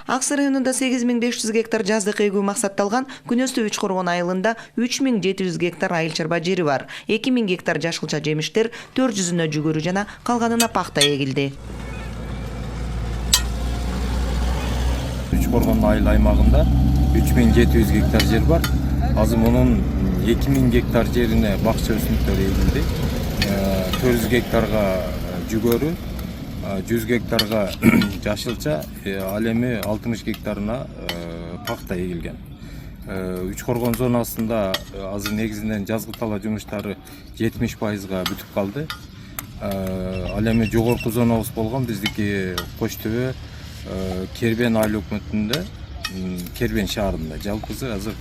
Аксы районунда 8500 гектар жаздык эгүү максатталган, Күнөстүү Үчкоргон айылында 3700 гектар айыл чарба жери бар. 2000 гектар жашылча жемиштер, 400-үнө жүгөрү жана калганына пахта эгилди. Үчкоргон айыл аймагында 3700 гектар жер бар. Азыр мунун 2000 гектар жерине бакча өсүмдүктөр эгилди. 400 гектарга жүгөрү, 100 гектарга жашылча, ал эми 60 гектарына пахта эгилген. Үчкоргон зонасында азыр негизинен жазгы тала жумуштары 70%га бүтүп калды. Ал эми жогорку зонабыз болгон биздики Коч Төбө Кербен айыл өкмөтүндө, Кербен шаарында жалпысы азыр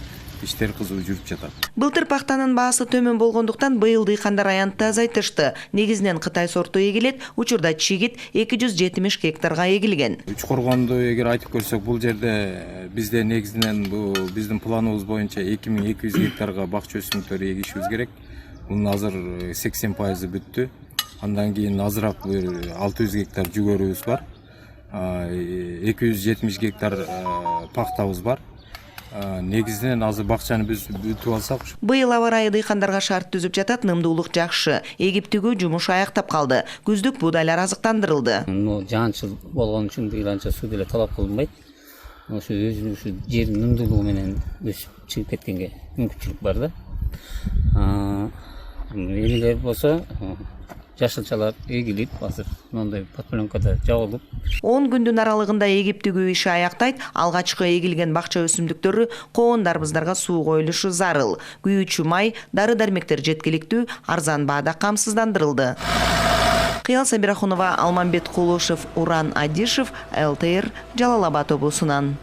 иштер кызуу жүрүп жатат. Былтыр пахтанын баасы төмөн болгондуктан быйыл дыйкандар аянтты азайтышты. Негизинен Кытай сорту эгилет, учурда чигит 270 гектарга эгилген. Үчкоргонду эгер айтып көрсөк, бул жерде бизде негизинен биздин планыбыз боюнча 2200 гектарга бакча өсүмдүктөр эгишибиз керек. Мунун азыр 80% бүттү. Андан кийин азыраак 600 гектар жүгөрүбүз бар. 270 гектар пахтабыз бар. Негизинен азыр бакчаны биз бүтүп алсак. Быйыл аба ырайы дыйкандарга шарт түзүп жатат, нымдуулук жакшы. Эгип тигүү жумуш аяктап калды. Күздүк буудайлар азыктандырылды. Жаанчыл болгон үчүн быйыл анча суу деле талап кылынбайт. Ошо өзүнүн жердин нымдуулугу менен өсүп чыгып кеткенге мүмкүнчүлүк бар да. Эмелер болсо жашылчалар эгилип, азыр мындай подпленкада жабылып. 10 күндүн аралыгында эгип тигүү иши аяктайт. Алгачкы эгилген бакча өсүмдүктөрү коондарыбыздарга суу коюлушу зарыл. Күйүүчү май, дары-дармектер жеткиликтүү, арзан баада камсыздандырылды. Кыял Сабирахунова, Алмамбет Кулушев, Уран Адишев, ЛТР, Жалал Абад облусунан.